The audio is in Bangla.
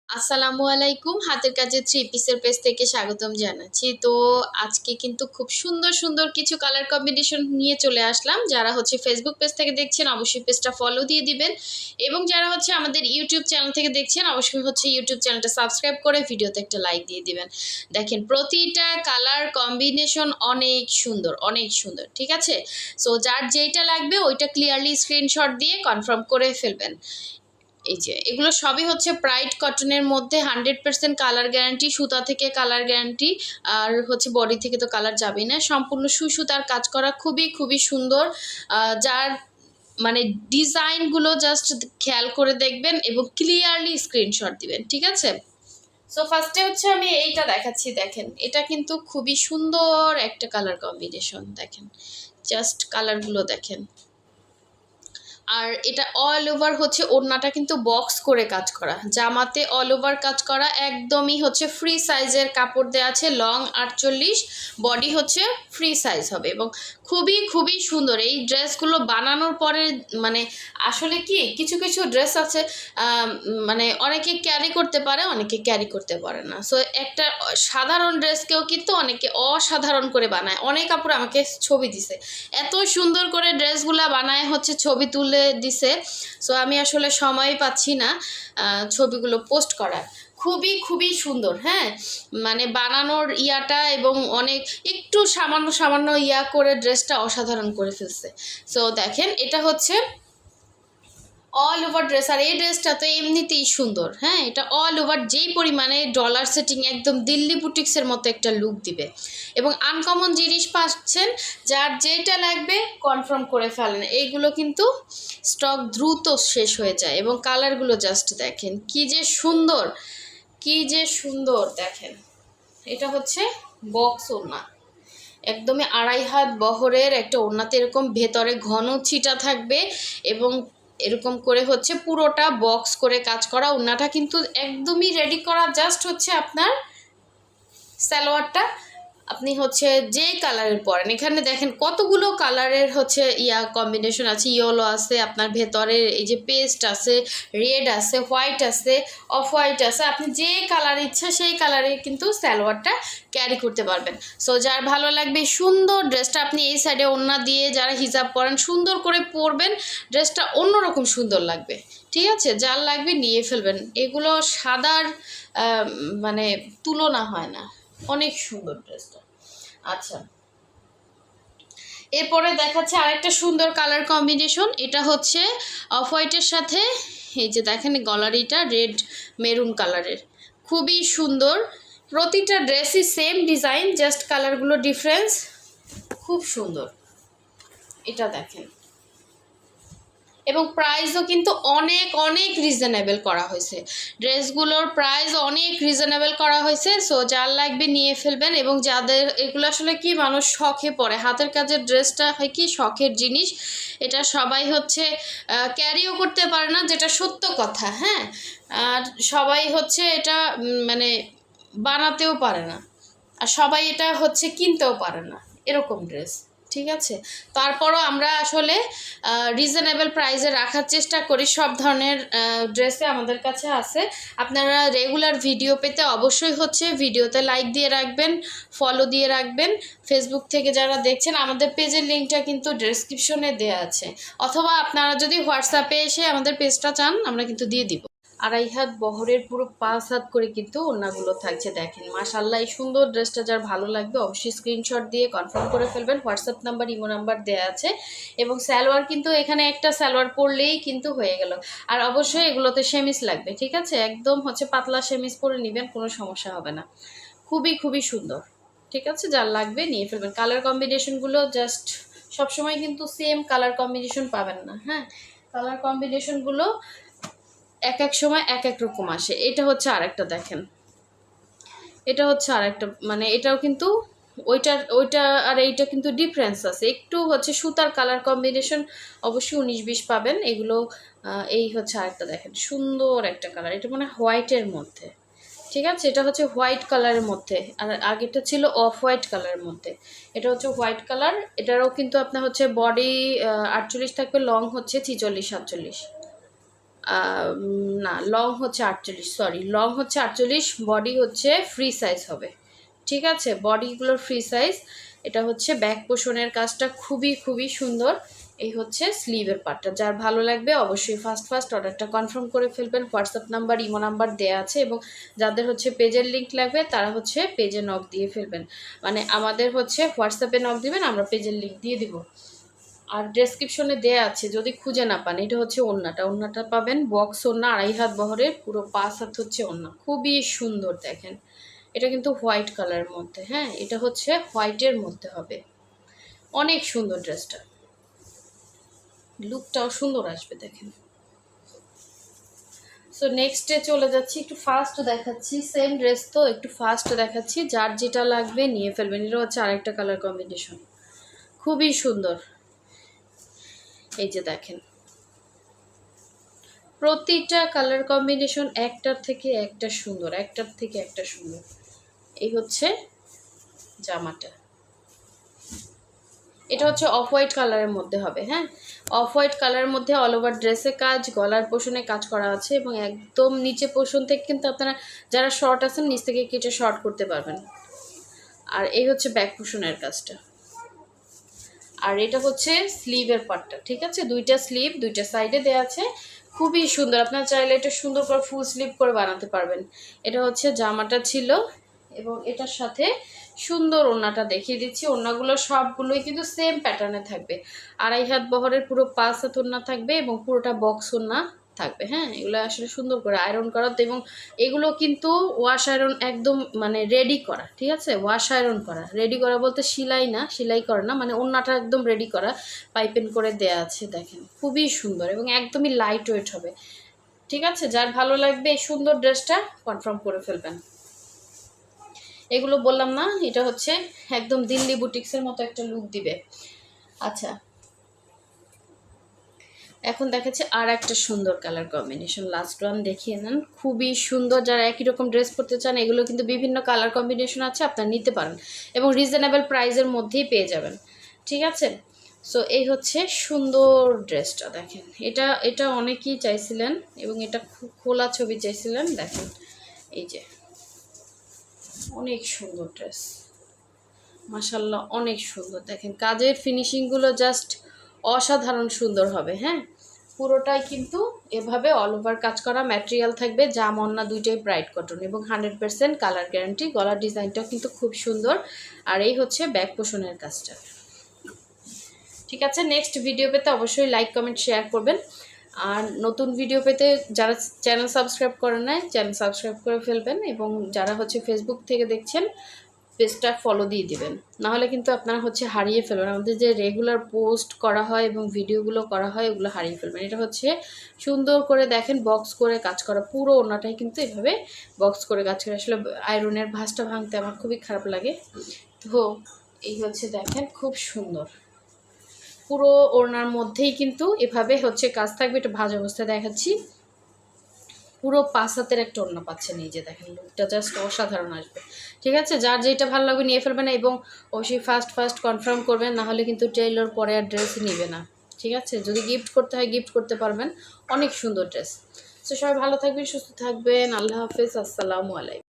আসসালামু আলাইকুম। হাতের কাজে থ্রি পিসের পেজ থেকে স্বাগতম জানাচ্ছি। তো আজকে কিন্তু খুব সুন্দর সুন্দর কিছু কালার কম্বিনেশন নিয়ে চলে আসলাম। যারা হচ্ছে ফেসবুক পেজ থেকে দেখছেন অবশ্যই পেজটা ফলো দিয়ে দিবেন, এবং যারা হচ্ছে আমাদের ইউটিউব চ্যানেল থেকে দেখছেন অবশ্যই হচ্ছে ইউটিউব চ্যানেলটা সাবস্ক্রাইব করে ভিডিওতে একটা লাইক দিয়ে দিবেন। দেখেন প্রতিটা কালার কম্বিনেশন অনেক সুন্দর, অনেক সুন্দর। ঠিক আছে, সো যার যেইটা লাগবে ওইটা ক্লিয়ারলি স্ক্রিনশট দিয়ে কনফার্ম করে ফেলবেন। এই যে এগুলো সবই হচ্ছে প্রাইড কটনের মধ্যে 100% কালার গ্যারান্টি, সুতা থেকে কালার গ্যারান্টি, আর হচ্ছে বডি থেকে তো কালার যাবেই না। সম্পূর্ণ সুই সুতার কাজ করা, খুবই খুবই সুন্দর। যার মানে ডিজাইনগুলো জাস্ট খেয়াল করে দেখবেন এবং ক্লিয়ারলি স্ক্রিনশট দিবেন। ঠিক আছে, সো ফার্স্টে হচ্ছে আমি এইটা দেখাচ্ছি। দেখেন এটা কিন্তু খুবই সুন্দর একটা কালার কম্বিনেশন। দেখেন জাস্ট কালারগুলো দেখেন। আর এটা অল ওভার হচ্ছে ওড়নাটা কিন্তু বক্স করে কাজ করা, জামাতে অল ওভার কাজ করা, একদমই হচ্ছে ফ্রি সাইজের কাপড় দেওয়া আছে, লং 48, বডি হচ্ছে ফ্রি সাইজ হবে, এবং খুবই খুবই সুন্দর এই ড্রেসগুলো বানানোর পরে। মানে আসলে কি কিছু কিছু ড্রেস আছে মানে অনেকে ক্যারি করতে পারে, অনেকে ক্যারি করতে পারে না। সো একটা সাধারণ ড্রেসকেও কিন্তু অনেকে অসাধারণ করে বানায়। অনেক কাপড় আমাকে ছবি দিছে, এত সুন্দর করে ড্রেসগুলা বানায় হচ্ছে ছবি তুলে দিছে। সো আমি আসলে সময় পাচ্ছি না ছবিগুলো পোস্ট করার। খুবই খুবই সুন্দর, হ্যাঁ, মানে বানানোর ইয়াটা, এবং অনেক একটু সামান্য সামান্য ইয়া করে ড্রেসটা অসাধারণ করে ফেলছে। সো দেখেন এটা হচ্ছে অল ওভার ড্রেস, আর এই ড্রেসটা তো এমনিতেই সুন্দর। হ্যাঁ, এটা অল ওভার যেই পরিমাণে ডলার সেটিং, একদম দিল্লি বুটিক্সের মতো একটা লুক দিবে, এবং আনকমন জিনিস পাচ্ছেন। যার যেটা লাগবে কনফার্ম করে ফেলেন, এইগুলো কিন্তু স্টক দ্রুত শেষ হয়ে যায়। এবং কালারগুলো জাস্ট দেখেন কি যে সুন্দর, কি যে সুন্দর। দেখেন এটা হচ্ছে বক্স ওড়না, একদমই 2.5 হাত বহরের একটা ওড়নাতে এরকম ভেতরে ঘন ছিটা থাকবে, এবং এরকম করে হচ্ছে পুরোটা বক্স করে কাজ করা। ওড়নাটা কিন্তু একদমই রেডি করা, জাস্ট হচ্ছে আপনার সালোয়ারটা আপনি হচ্ছে যে কালারের পরেন। এখানে দেখেন কতগুলো কালারের হচ্ছে ইয়া কম্বিনেশন আছে, ইয়েলো আছে, আপনার ভেতরে এই যে পেস্ট আছে, রেড আছে, হোয়াইট আছে, অফ হোয়াইট আছে। আপনি যে কালার ইচ্ছা সেই কালারে কিন্তু সালোয়ারটা ক্যারি করতে পারবেন। সো যার ভালো লাগবে সুন্দর ড্রেসটা, আপনি এই সাইডে ওড়না দিয়ে যারা হিজাব পরেন সুন্দর করে পরবেন, ড্রেসটা অন্যরকম সুন্দর লাগবে। ঠিক আছে, যার লাগবে নিয়ে ফেলবেন। এগুলো সাদার মানে তুলনা হয় না, অনেক সুন্দর ড্রেসটা। আচ্ছা, এরপরে দেখাচ্ছে আরেকটা সুন্দর কালার কম্বিনেশন। এটা হচ্ছে অফ হোয়াইটের সাথে এই যে দেখেন গলারিটা রেড মেরুন কালারের, খুবই সুন্দর। প্রতিটা ড্রেসই সেম ডিজাইন, জাস্ট কালারগুলো ডিফারেন্স, খুব সুন্দর। এটা দেখেন, এবং প্রাইসও কিন্তু অনেক অনেক রিজনেবল করা হয়েছে। ড্রেসগুলোর প্রাইস অনেক রিজনেবল করা হয়েছে। সো যার লাগবে নিয়ে ফেলবেন, এবং যাদের এগুলো আসলে কি মানুষ শখে পরে, হাতের কাজের ড্রেসটা হয় কি শখের জিনিস, এটা সবাই হচ্ছে ক্যারিও করতে পারে না, যেটা সত্য কথা। হ্যাঁ, আর সবাই হচ্ছে এটা মানে বানাতেও পারে না, আর সবাই এটা হচ্ছে কিনতেও পারে না এরকম ড্রেস। ঠিক আছে, তারপরও আমরা আসলে রিজনেবল প্রাইসে রাখার চেষ্টা করি। সব ধরনের ড্রেসে আমাদের কাছে আছে। আপনারা রেগুলার ভিডিও পেতে অবশ্যই হচ্ছে ভিডিওতে লাইক দিয়ে রাখবেন, ফলো দিয়ে রাখবেন। ফেসবুক থেকে যারা দেখছেন আমাদের পেজের লিঙ্কটা কিন্তু ডেসক্রিপশনে দেওয়া আছে, অথবা আপনারা যদি হোয়াটসঅ্যাপে এসে আমাদের পেজটা চান আমরা কিন্তু দিয়ে দিব। 2.5 হাত বহরের পুরো 5 হাত করে কিন্তু ওড়নাগুলো থাকছে। দেখেন মাশাআল্লাহ, এই সুন্দর ড্রেসটা যার ভালো লাগবে অবশ্যই স্ক্রিনশট দিয়ে কনফার্ম করে ফেলবেন। হোয়াটসঅ্যাপ নাম্বার, ইমো নাম্বার দেওয়া আছে, এবং সালোয়ার কিন্তু এখানে একটা সালোয়ার পরলেই কিন্তু হয়ে গেল। আর অবশ্যই এগুলোতে সেমিস লাগবে। ঠিক আছে, একদম হচ্ছে পাতলা সেমিস পরে নেবেন, কোনো সমস্যা হবে না। খুবই খুবই সুন্দর। ঠিক আছে, যার লাগবে নিয়ে ফেলবেন। কালার কম্বিনেশনগুলো জাস্ট সবসময় কিন্তু সেম কালার কম্বিনেশন পাবেন না। হ্যাঁ, কালার কম্বিনেশনগুলো এক এক সময় এক এক রকম আসে। এটা হচ্ছে আরেকটা, দেখেন এটা হচ্ছে আরেকটা, মানে এটাও কিন্তু ওইটা আর এইটা কিন্তু ডিফারেন্স আছে একটু, হচ্ছে সুতার কালার কম্বিনেশন অবশ্যই 19-20 পাবেন এগুলো। এই হচ্ছে আরেকটা, দেখেন সুন্দর একটা কালার, এটা মানে হোয়াইটের মধ্যে। ঠিক আছে, এটা হচ্ছে হোয়াইট কালারের মধ্যে, আর আগেটা ছিল অফ হোয়াইট কালারের মধ্যে। এটা হচ্ছে হোয়াইট কালার, এটারও কিন্তু আপনার হচ্ছে বডি 48 থাকবে, লং হচ্ছে 46-47। না, লং হচ্ছে 48, সরি, লং হচ্ছে 48, বডি হচ্ছে ফ্রি সাইজ হবে। ঠিক আছে, বডিগুলোর ফ্রি সাইজ। এটা হচ্ছে ব্যাক পোষণের কাজটা খুবই খুবই সুন্দর। এই হচ্ছে স্লিভের পার্টটা। যার ভালো লাগবে অবশ্যই ফার্স্ট অর্ডারটা কনফার্ম করে ফেলবেন। হোয়াটসঅ্যাপ নাম্বার, ইমো নাম্বার দেওয়া আছে, এবং যাদের হচ্ছে পেজের লিঙ্ক লাগবে তারা হচ্ছে পেজে নক দিয়ে ফেলবেন। মানে আমাদের হচ্ছে হোয়াটসঅ্যাপে নক দিবেন, আমরা পেজের লিঙ্ক দিয়ে দিব। আর ডেসক্রিপশনে দেয়া আছে যদি খুঁজে না পান। এটা হচ্ছে ওড়নাটা পাবেন বক্স ওড়না, 2.5 হাত বহরের, পুরো 5 হাত হচ্ছে ওড়না। খুবই সুন্দর দেখেন। এটা কিন্তু হোয়াইট কালারের মধ্যে, হ্যাঁ, এটা হচ্ছে হোয়াইটের মধ্যে হবে। অনেক সুন্দর ড্রেসটা, লুকটাও সুন্দর আসবে দেখেন। সো নেক্সটে চলে যাচ্ছি, একটু ফাস্ট দেখাচ্ছি, সেম ড্রেস তো একটু ফাস্ট দেখাচ্ছি। যার যেটা লাগবে নিয়ে ফেলবেন। এটা হচ্ছে আরেকটা কালার কম্বিনেশন, খুবই সুন্দর। এই যে দেখেন, প্রতিটা কালার কম্বিনেশন একটার থেকে একটা সুন্দর, একটার থেকে একটা সুন্দর। এই হচ্ছে জামাটা, এটা হচ্ছে অফ হোয়াইট কালারের মধ্যে হবে, হ্যাঁ, অফ হোয়াইট কালারের মধ্যে অল ওভার ড্রেসে কাজ, গলার পোষণে কাজ করা আছে, এবং একদম নিচে পোষণ থেকে কিন্তু আপনারা যারা শর্ট আছেন নিচ থেকে কেটে শর্ট করতে পারবেন। আর এই হচ্ছে ব্যাক পোষণের কাজটা। আর এটা হচ্ছে স্লিভের পার্টটা। ঠিক আছে, দুইটা স্লিভ দুইটা সাইডে দেওয়া আছে, খুবই সুন্দর। আপনারা চাইলে এটা সুন্দর করে ফুল স্লিভ করে বানাতে পারবেন। এটা হচ্ছে জামাটা ছিল, এবং এটার সাথে সুন্দর ওড়নাটা দেখিয়ে দিচ্ছি। ওড়নাগুলো সবগুলোই কিন্তু সেম প্যাটার্নে থাকবে। 2.5 হাত বহরের পুরো 5 হাত ওড়না থাকবে, এবং পুরোটা বক্স ওড়না থাকবে। হ্যাঁ, এগুলো আসলে সুন্দর করে আয়রন করা, এবং এগুলো কিন্তু ওয়াশ আয়রন একদম মানে রেডি করা। ঠিক আছে, ওয়াশ আয়রন করা, রেডি করা বলতে সেলাই না, সেলাই করা না, মানে ওড়নাটা একদম রেডি করা, পাইপিং করে দেয়া আছে। দেখেন খুবই সুন্দর, এবং একদমই লাইট ওয়েট হবে। ঠিক আছে, যার ভালো লাগবে এই সুন্দর ড্রেসটা কনফার্ম করে ফেলবেন। এগুলো বললাম না, এটা হচ্ছে একদম দিল্লি বুটিক্সের মতো একটা লুক দিবে। আচ্ছা, এখন দেখাচ্ছে আর একটা সুন্দর কালার কম্বিনেশন, লাস্ট ওয়ান দেখিয়ে নেন। খুবই সুন্দর, যারা একই রকম ড্রেস পরতে চান এগুলো কিন্তু বিভিন্ন কালার কম্বিনেশন আছে, আপনারা নিতে পারেন, এবং রিজনেবল প্রাইসের মধ্যেই পেয়ে যাবেন। ঠিক আছে, সো এই হচ্ছে সুন্দর ড্রেসটা দেখেন। এটা এটা অনেকেই চাইছিলেন, এবং এটা খোলা ছবি চাইছিলেন। দেখেন এই যে, অনেক সুন্দর ড্রেস, মাশাল্লাহ অনেক সুন্দর। দেখেন কাজের ফিনিশিংগুলো জাস্ট অসাধারণ সুন্দর হবে। হ্যাঁ, পুরোটাই কিন্তু এভাবে অল ওভার কাজ করা, ম্যাটেরিয়াল থাকবে জাম ওড়না দুইটাই ব্রাইট কটন, এবং 100% কালার গ্যারান্টি। গলার ডিজাইনটাও কিন্তু খুব সুন্দর। আর এই হচ্ছে ব্যাক পোষণের কাজটা। ঠিক আছে, নেক্সট ভিডিও পেতে অবশ্যই লাইক কমেন্ট শেয়ার করবেন। আর নতুন ভিডিও পেতে যারা চ্যানেল সাবস্ক্রাইব করেন নাই চ্যানেল সাবস্ক্রাইব করে ফেলবেন, এবং যারা হচ্ছে ফেসবুক থেকে দেখছেন পেজটা ফলো দিয়ে দিবেন, নাহলে কিন্তু আপনারা হচ্ছে হারিয়ে ফেলবেন। আমাদের যে রেগুলার পোস্ট করা হয় এবং ভিডিওগুলো করা হয় ওগুলো হারিয়ে ফেলবেন। এটা হচ্ছে সুন্দর করে দেখেন বক্স করে কাজ করা, পুরো ওড়নাটাই কিন্তু এভাবে বক্স করে কাজ করে। আসলে আয়রনের ভাঁজটা ভাঙতে আমার খুবই খারাপ লাগে। তো এই হচ্ছে দেখেন খুব সুন্দর, পুরো ওড়নার মধ্যেই কিন্তু এভাবে হচ্ছে কাজ থাকবে। এটা ভাঁজ অবস্থায় দেখাচ্ছি, পুরো 5 হাতের একটা ওড়না পাচ্ছেন। এই যে দেখেন, লুকটা জাস্ট অসাধারণ আসবে। ঠিক আছে, যার যেটা ভালো লাগবে নিয়ে ফেলবেন, এবং অবশ্যই ফার্স্ট কনফার্ম করবেন, নাহলে কিন্তু টেইলর পরে আর ড্রেস নিবে না। ঠিক আছে, যদি গিফট করতে হয় গিফট করতে পারবেন, অনেক সুন্দর ড্রেস। তো সবাই ভালো থাকবেন, সুস্থ থাকবেন, আল্লাহ হাফেজ, আসসালামু আলাইকুম।